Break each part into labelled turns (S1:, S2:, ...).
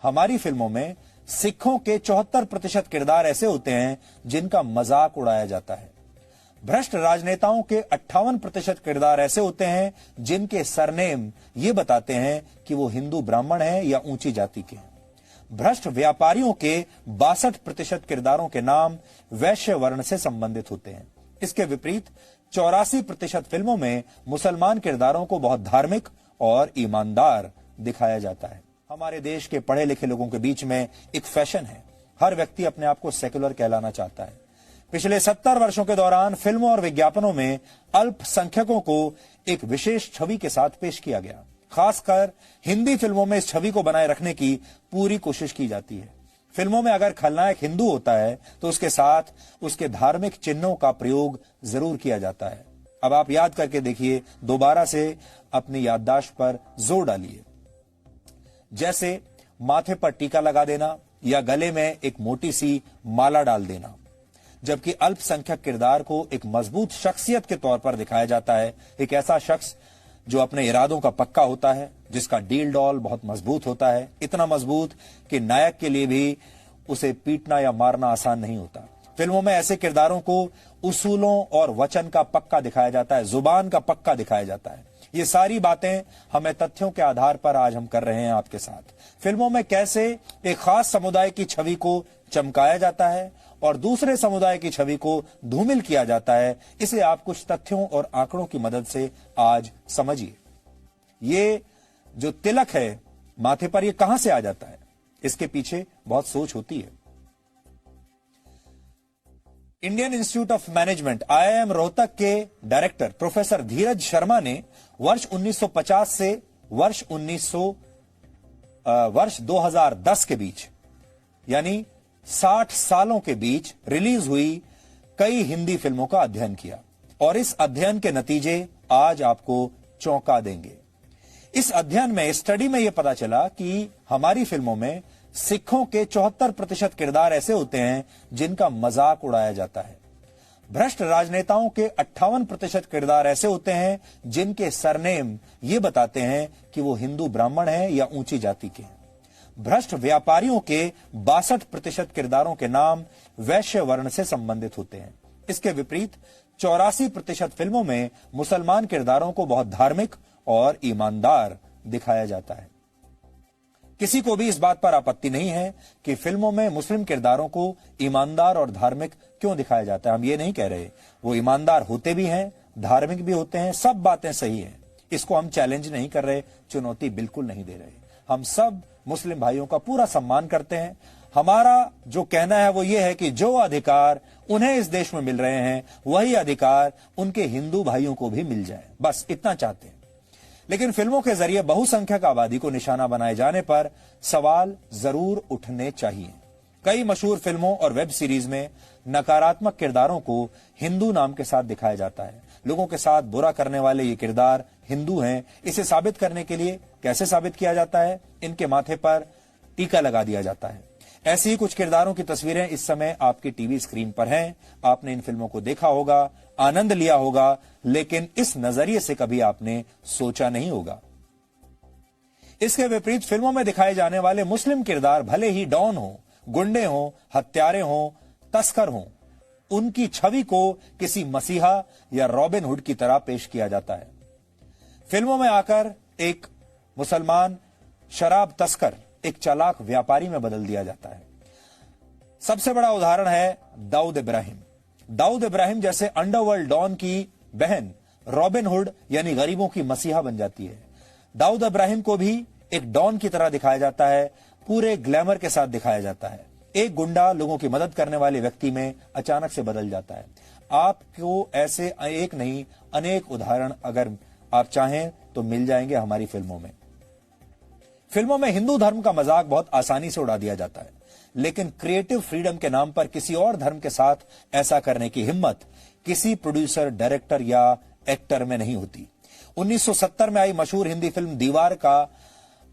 S1: हमारी फिल्मों में सिखों के 74% किरदार ऐसे होते हैं जिनका मजाक उड़ाया जाता है। भ्रष्ट राजनेताओं के 58% किरदार ऐसे होते हैं जिनके सरनेम ये बताते हैं कि वो हिंदू ब्राह्मण हैं या ऊंची जाति के हैं। भ्रष्ट व्यापारियों के 62% किरदारों के नाम वैश्य वर्ण से संबंधित होते हैं। इसके विपरीत 84% फिल्मों में मुसलमान किरदारों को बहुत धार्मिक और ईमानदार दिखाया जाता है। हमारे देश के पढ़े लिखे लोगों के बीच में एक फैशन है, हर व्यक्ति अपने आप को सेकुलर कहलाना चाहता है। पिछले 70 वर्षों के दौरान फिल्मों और विज्ञापनों में अल्पसंख्यकों को एक विशेष छवि के साथ पेश किया गया। खासकर हिंदी फिल्मों में इस छवि को बनाए रखने की पूरी कोशिश की जाती है। फिल्मों में अगर खलनायक हिंदू होता है तो उसके साथ उसके धार्मिक चिन्हों का प्रयोग जरूर किया जाता है। अब आप याद करके देखिए, दोबारा से अपनी याददाश्त पर जोर डालिए। जैसे माथे पर टीका लगा देना या गले में एक मोटी सी माला डाल देना। जबकि अल्पसंख्यक किरदार को एक मजबूत शख्सियत के तौर पर दिखाया जाता है, एक ऐसा शख्स जो अपने इरादों का पक्का होता है, जिसका डील डॉल बहुत मजबूत होता है, इतना मजबूत कि नायक के लिए भी उसे पीटना या मारना आसान नहीं होता। फिल्मों में ऐसे किरदारों को उसूलों और वचन का पक्का दिखाया जाता है, जुबान का पक्का दिखाया जाता है। ये सारी बातें हमें तथ्यों के आधार पर आज हम कर रहे हैं आपके साथ। फिल्मों में कैसे एक खास समुदाय की छवि को चमकाया जाता है और दूसरे समुदाय की छवि को धूमिल किया जाता है, इसे आप कुछ तथ्यों और आंकड़ों की मदद से आज समझिए। ये जो तिलक है माथे पर, ये कहां से आ जाता है? इसके पीछे बहुत सोच होती है। Indian institute of management IIM Rohtak के डायरेक्टर प्रोफेसर धीरज शर्मा ने वर्ष 1950 से वर्ष 2010 के बीच, यानी 60 सालों के बीच रिलीज हुई कई हिंदी फिल्मों का अध्ययन किया और इस अध्ययन के नतीजे आज आपको चौंका देंगे। इस अध्ययन में, स्टडी में यह पता चला कि हमारी फिल्मों में सिखों के 74% किरदार ऐसे होते हैं जिनका मजाक उड़ाया जाता है। भ्रष्ट राजनेताओं के 58% किरदार ऐसे होते हैं जिनके सरनेम ये बताते हैं कि वो हिंदू ब्राह्मण हैं या ऊंची जाति के हैं। भ्रष्ट व्यापारियों के 62% किरदारों के नाम वैश्य वर्ण से संबंधित होते हैं। इसके विपरीत 84% फिल्मों में मुसलमान किरदारों को बहुत धार्मिक और ईमानदार दिखाया जाता है। किसी को भी इस बात पर आपत्ति नहीं है कि फिल्मों में मुस्लिम किरदारों को ईमानदार और धार्मिक क्यों दिखाया जाता है। हम ये नहीं कह रहे, वो ईमानदार होते भी हैं, धार्मिक भी होते हैं, सब बातें सही हैं। इसको हम चैलेंज नहीं कर रहे, चुनौती बिल्कुल नहीं दे रहे। हम सब मुस्लिम भाइयों का पूरा सम्मान करते हैं। हमारा जो कहना है वो ये है कि जो अधिकार उन्हें इस देश में मिल रहे हैं, वही अधिकार उनके हिंदू भाइयों को भी मिल जाए, बस इतना चाहते हैं। लेकिन फिल्मों के जरिए बहुसंख्यक आबादी को निशाना बनाए जाने पर सवाल जरूर उठने चाहिए। कई मशहूर फिल्मों और वेब सीरीज में नकारात्मक किरदारों को हिंदू नाम के साथ दिखाया जाता है। लोगों के साथ बुरा करने वाले ये किरदार हिंदू हैं। इसे साबित करने के लिए कैसे साबित किया जाता है? इनके माथे पर टीका लगा दिया जाता है। ऐसी ही कुछ किरदारों की तस्वीरें इस समय आपकी टीवी स्क्रीन पर हैं। आपने इन फिल्मों को देखा होगा, आनंद लिया होगा, लेकिन इस नजरिए से कभी आपने सोचा नहीं होगा। इसके विपरीत फिल्मों में दिखाए जाने वाले मुस्लिम किरदार भले ही डॉन हो, गुंडे हो, हत्यारे हो, तस्कर हो, उनकी छवि को किसी मसीहा या रॉबिन हुड की तरह पेश किया जाता है। फिल्मों में आकर एक मुसलमान शराब तस्कर एक चालाक व्यापारी में बदल दिया जाता है। सबसे बड़ा उदाहरण है दाऊद इब्राहिम। दाऊद इब्राहिम जैसे अंडरवर्ल्ड डॉन की बहन रॉबिन हुड यानी गरीबों की मसीहा बन जाती है। दाऊद इब्राहिम को भी एक डॉन की तरह दिखाया जाता है, पूरे ग्लैमर के साथ दिखाया जाता है। एक गुंडा लोगों की मदद करने वाले व्यक्ति में अचानक से बदल जाता है। आपको ऐसे एक नहीं अनेक उदाहरण अगर आप चाहें तो मिल जाएंगे हमारी फिल्मों में। फिल्मों में हिंदू धर्म का मजाक बहुत आसानी से उड़ा दिया जाता है, लेकिन क्रिएटिव फ्रीडम के नाम पर किसी और धर्म के साथ ऐसा करने की हिम्मत किसी प्रोड्यूसर, डायरेक्टर या एक्टर में नहीं होती। 1970 में आई मशहूर हिंदी फिल्म दीवार का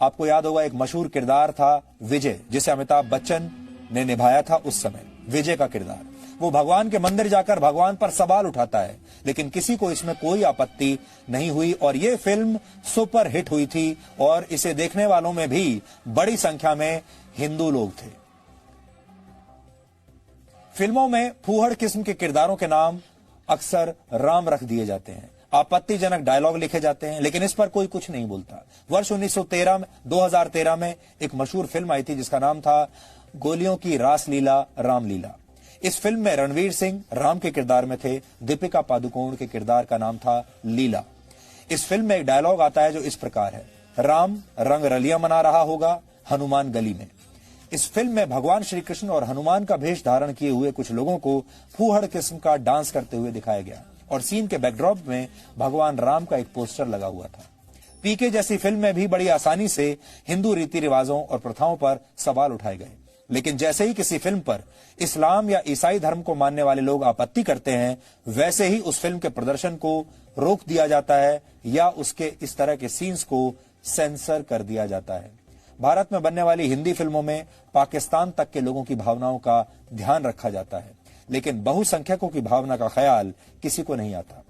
S1: आपको याद होगा एक मशहूर किरदार था विजय, जिसे अमिताभ बच्चन ने निभाया था उस समय, विजय का किरदार। वो भगवान के मंदिर जाकर भगवान पर सवाल उठाता है, लेकिन किसी को इसमें कोई आपत्ति नहीं हुई और ये फिल्म सुपर हिट हुई थी और इसे देखने वालों में भी बड़ी संख्या में हिंदू लोग थे। फिल्मों में फूहड़ किस्म के किरदारों के नाम अक्सर राम रख दिए जाते हैं, आपत्तिजनक डायलॉग लिखे जाते हैं, लेकिन इस पर कोई कुछ नहीं बोलता। वर्ष 2013 में एक मशहूर फिल्म आई थी जिसका नाम था गोलियों की रासलीला रामलीला। इस फिल्म में रणवीर सिंह राम के किरदार में थे, दीपिका पादुकोण के किरदार का नाम था लीला। इस फिल्म में एक डायलॉग आता है जो इस प्रकार है, राम रंग रलियां मना रहा होगा हनुमान गली में। इस फिल्म में भगवान श्री कृष्ण और हनुमान का भेष धारण किए हुए कुछ लोगों को फूहड़ किस्म का डांस करते हुए दिखाया गया और सीन के बैकड्रॉप में भगवान राम का एक पोस्टर लगा हुआ था। पीके जैसी फिल्म में भी बड़ी आसानी से हिंदू रीति रिवाजों और प्रथाओं पर सवाल उठाए गए, लेकिन जैसे ही किसी फिल्म पर इस्लाम या ईसाई धर्म को मानने वाले लोग आपत्ति करते हैं, वैसे ही उस फिल्म के प्रदर्शन को रोक दिया जाता है या उसके इस तरह के सीन्स को सेंसर कर दिया जाता है। भारत में बनने वाली हिंदी फिल्मों में पाकिस्तान तक के लोगों की भावनाओं का ध्यान रखा जाता है, लेकिन बहुसंख्यकों की भावना का ख्याल किसी को नहीं आता।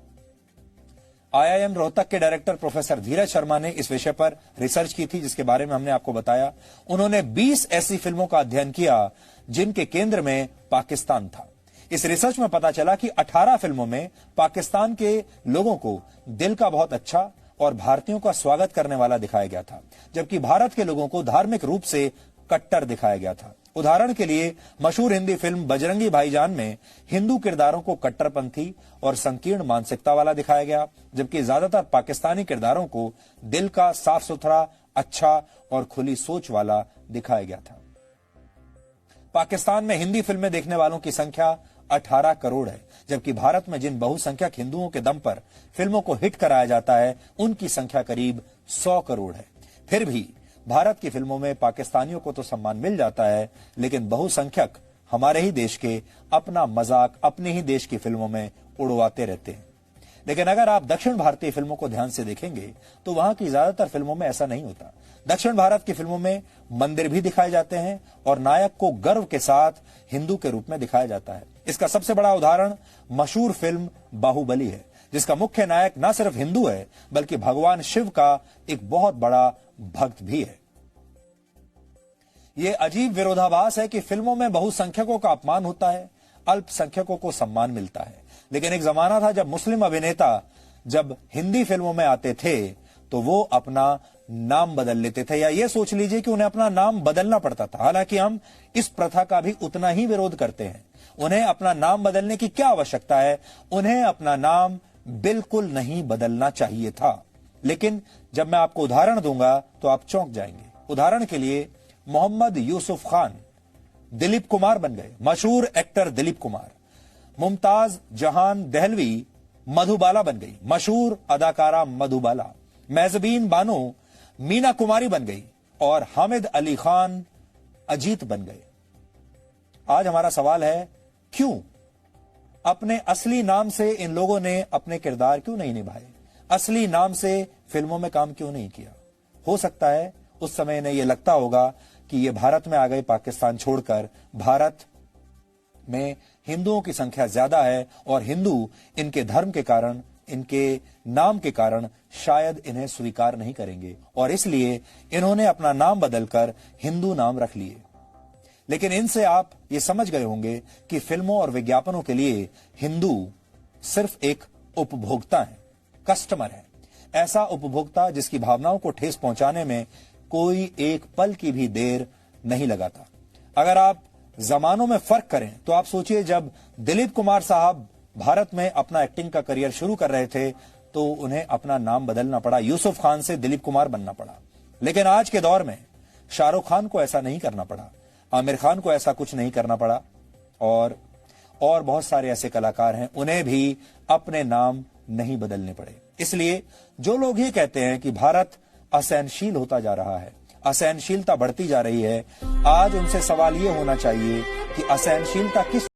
S1: IIM रोहतक के डायरेक्टर प्रोफेसर धीरज शर्मा ने इस विषय पर रिसर्च की थी, जिसके बारे में हमने आपको बताया। उन्होंने 20 ऐसी फिल्मों का अध्ययन किया जिनके केंद्र में पाकिस्तान था। इस रिसर्च में पता चला कि 18 फिल्मों में पाकिस्तान के लोगों को दिल का बहुत अच्छा और भारतीयों का स्वागत करने वाला दिखाया गया था, जबकि भारत के लोगों को धार्मिक रूप से कट्टर दिखाया गया था। उदाहरण के लिए मशहूर हिंदी फिल्म बजरंगी भाईजान में हिंदू किरदारों को कट्टरपंथी और संकीर्ण मानसिकता वाला दिखाया गया, जबकि ज्यादातर पाकिस्तानी किरदारों को दिल का साफ सुथरा, अच्छा और खुली सोच वाला दिखाया गया था। पाकिस्तान में हिंदी फिल्में देखने वालों की संख्या 18 करोड़ है, जबकि भारत में जिन बहुसंख्यक हिंदुओं के दम पर फिल्मों को हिट कराया जाता है उनकी संख्या करीब 100 करोड़ है। फिर भी भारत की फिल्मों में पाकिस्तानियों को तो सम्मान मिल जाता है, लेकिन बहुसंख्यक हमारे ही देश के अपना मजाक अपने ही देश की फिल्मों में उड़वाते रहते हैं। लेकिन अगर आप दक्षिण भारतीय फिल्मों को ध्यान से देखेंगे तो वहां की ज्यादातर फिल्मों में ऐसा नहीं होता। दक्षिण भारत की फिल्मों में मंदिर भी दिखाए जाते हैं और नायक को गर्व के साथ हिंदू के रूप में दिखाया जाता है। इसका सबसे बड़ा उदाहरण मशहूर फिल्म बाहुबली है, जिसका मुख्य नायक न सिर्फ हिंदू है बल्कि भगवान शिव का एक बहुत बड़ा भक्त भी है। यह अजीब विरोधाभास है कि फिल्मों में बहुसंख्यकों का अपमान होता है, अल्पसंख्यकों को सम्मान मिलता है। लेकिन एक जमाना था जब मुस्लिम अभिनेता जब हिंदी फिल्मों में आते थे तो वो अपना नाम बदल लेते थे, या ये सोच लीजिए कि उन्हें अपना नाम बदलना पड़ता था। हालांकि हम इस प्रथा का भी उतना ही विरोध करते हैं। उन्हें अपना नाम बदलने की क्या आवश्यकता है? उन्हें अपना नाम बिल्कुल नहीं बदलना चाहिए था। लेकिन जब मैं आपको उदाहरण दूंगा तो आप चौंक जाएंगे। उदाहरण के लिए मोहम्मद यूसुफ खान दिलीप कुमार बन गए, मशहूर एक्टर दिलीप कुमार। मुमताज जहान दहलवी मधुबाला बन गई, मशहूर अदाकारा मधुबाला। मेजबीन बानो मीना कुमारी बन गई और हामिद अली खान अजीत बन गए। आज हमारा सवाल है, क्यों? अपने असली नाम से इन लोगों ने अपने किरदार क्यों नहीं निभाए? असली नाम से फिल्मों में काम क्यों नहीं किया? हो सकता है उस समय इन्हें यह लगता होगा कि ये भारत में आ गए पाकिस्तान छोड़कर, भारत में हिंदुओं की संख्या ज्यादा है और हिंदू इनके धर्म के कारण, इनके नाम के कारण शायद इन्हें स्वीकार नहीं करेंगे और इसलिए इन्होंने अपना नाम बदलकर हिंदू नाम रख लिए। लेकिन इनसे आप ये समझ गए होंगे कि फिल्मों और विज्ञापनों के लिए हिंदू सिर्फ एक उपभोक्ता है, कस्टमर है। ऐसा उपभोक्ता जिसकी भावनाओं को ठेस पहुंचाने में कोई एक पल की भी देर नहीं लगाता। अगर आप जमानों में फर्क करें तो आप सोचिए, जब दिलीप कुमार साहब भारत में अपना एक्टिंग का करियर शुरू कर रहे थे तो उन्हें अपना नाम बदलना पड़ा, यूसुफ खान से दिलीप कुमार बनना पड़ा। लेकिन आज के दौर में शाहरुख खान को ऐसा नहीं करना पड़ा, आमिर खान को ऐसा कुछ नहीं करना पड़ा और बहुत सारे ऐसे कलाकार हैं, उन्हें भी अपने नाम नहीं बदलने पड़े। इसलिए जो लोग ये कहते हैं कि भारत असहनशील होता जा रहा है, असहनशीलता बढ़ती जा रही है, आज उनसे सवाल ये होना चाहिए कि असहनशीलता किस